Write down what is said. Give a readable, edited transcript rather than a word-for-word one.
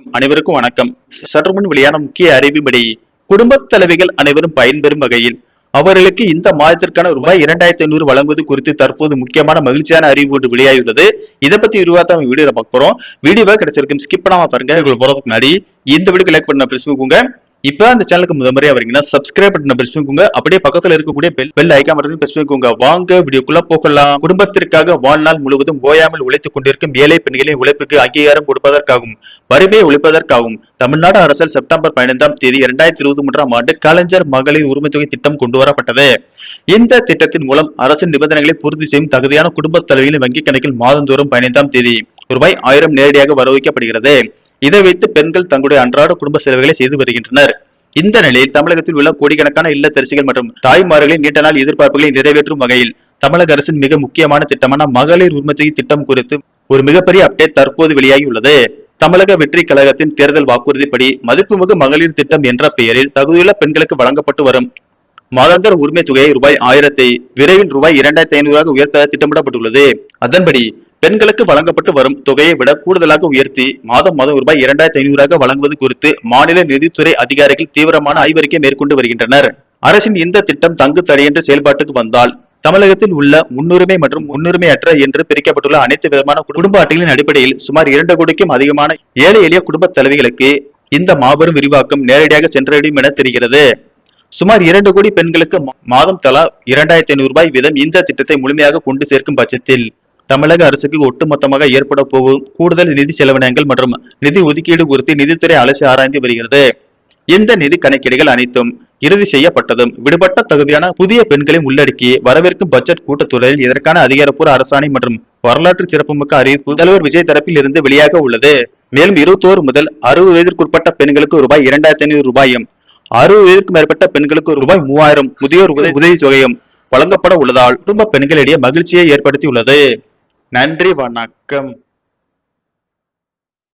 அனைவருக்கும் வணக்கம். சற்று முன் வெளியான முக்கிய அறிவிப்படி குடும்பத் தலைவிகள் அனைவரும் பயன்பெறும் வகையில் அவர்களுக்கு இந்த மாதத்திற்கான ரூபாய் 2500 வழங்குவது குறித்து தற்போது முக்கியமான மகிழ்ச்சியான அறிவிப்பு ஒன்று வெளியாகியுள்ளது. இதை பத்தி விரிவாக வீடியோல பார்க்க போறோம். வீடியோவை கிடைச்சிருக்கும் ஸ்கிப் பண்ணாம பாருங்க. போறதுக்கு முன்னாடி இந்த வீடியோ லைக் பண்ண பிரஸ் பண்ணிக்கோங்க. இப்ப அந்த சேனலுக்கு முதன்முறையா வரீங்கன்னா சப்ஸ்கிரைப் பட்டனை பிரஸ் பண்ணிக்கோங்க. அப்படியே பக்கத்துல இருக்கக்கூடிய பெல் ஐகான் பட்டனை பிரஸ் பண்ணிக்கோங்க. வாங்க வீடியோக்குள்ள போகலாம். குடும்பத்திற்காக வாழ்நாள் முழுவதும் ஓயாமல் உழைத்துக் கொண்டிருக்கும் ஏழை பெண்களின் உழைப்புக்கு அங்கீகாரம் கொடுப்பதற்காகவும் வறுமையை ஒழிப்பதற்காகவும் தமிழ்நாடு அரசால் செப்டம்பர் 15ஆம் தேதி 2023ஆம் ஆண்டு கலைஞர் மகளிர் உரிமை தொகை திட்டம் கொண்டு வரப்பட்டது. இந்த திட்டத்தின் மூலம் அரசின் நிபந்தனைகளை பூர்த்தி செய்யும் தகுதியான குடும்ப தலைவிகளின் வங்கிக் கணக்கில் மாதந்தோறும் 15ஆம் தேதி ரூபாய் 1000 நேரடியாக வரவைக்கப்படுகிறது. இதை வைத்து பெண்கள் தங்களுடைய அன்றாட குடும்ப செலவுகளை செய்து வருகின்றனர். இந்த நிலையில் தமிழகத்தில் உள்ள கோடிக்கணக்கான இல்லத்தரசிகள் மற்றும் தாய்மார்களின் நீண்ட நாள் எதிர்பார்ப்புகளை நிறைவேற்றும் வகையில் தமிழக அரசின் மிக முக்கியமான திட்டமான மகளிர் உரிமை தொகை திட்டம் குறித்து ஒரு மிகப்பெரிய அப்டேட் தற்போது வெளியாகியுள்ளது. தமிழக வெற்றி கழகத்தின் தேர்தல் வாக்குறுதிப்படி மதிப்புமிகு மகளிர் திட்டம் என்ற பெயரில் தகுதியுள்ள பெண்களுக்கு வழங்கப்பட்டு வரும் மாதாந்திர உரிமை தொகையை ரூபாய் 1000 விரைவில் ரூபாய் 2500 உயர்த்த திட்டமிடப்பட்டுள்ளது. அதன்படி பெண்களுக்கு வழங்கப்பட்டு வரும் தொகையை விட கூடுதலாக உயர்த்தி மாதம் ரூபாய் 2500 வழங்குவது குறித்து மாநில நிதித்துறை அதிகாரிகள் தீவிரமான ஆய்வறிக்கை மேற்கொண்டு வருகின்றனர். அரசின் இந்த திட்டம் தங்கு தடையின்றி செயல்பாட்டுக்கு வந்தால் தமிழகத்தில் உள்ள முன்னுரிமை மற்றும் முன்னுரிமையற்ற என்று பிரிக்கப்பட்டுள்ள அனைத்து விதமான குடும்ப அட்டைகளின் அடிப்படையில் சுமார் 2 கோடிக்கும் அதிகமான ஏழை எளிய குடும்ப தலைவிகளுக்கு இந்த மாபெரும் விரிவாக்கம் நேரடியாக சென்றடையும் என தெரிகிறது. சுமார் 2 கோடி பெண்களுக்கு மாதம் தலா 2500 ரூபாய் வீதம் இந்த திட்டத்தை முழுமையாக கொண்டு சேர்க்கும் பட்சத்தில் தமிழக அரசுக்கு ஒட்டுமொத்தமாக ஏற்பட போகும் கூடுதல் நிதி செலவினங்கள் மற்றும் நிதி ஒதுக்கீடு குறித்து நிதித்துறை அலசி ஆராய்ந்து வருகிறது. இந்த நிதி கணக்கீடுகள் அனைத்தும் இறுதி செய்யப்பட்டதும் விடுபட்ட தகுதியான புதிய பெண்களை உள்ளடக்கி வரவேற்கும் பட்ஜெட் கூட்டத்தொடரில் இதற்கான அதிகாரப்பூர்வ அரசாணை மற்றும் வரலாற்று சிறப்புமிக்க அறிவிப்பு முதல்வர் விஜய் தரப்பில் இருந்து வெளியாக உள்ளது. மேலும் 21 முதல் 60 வயதிற்குட்பட்ட பெண்களுக்கு ரூபாய் 2500 ரூபாயும் 60 வயதிற்கும் மேற்பட்ட பெண்களுக்கு ரூபாய் 3000 முதியோர் உதவி தொகையும் வழங்கப்பட உள்ளதால் குடும்ப பெண்களிடையே மகிழ்ச்சியை ஏற்படுத்தியுள்ளது. நன்றி, வணக்கம்.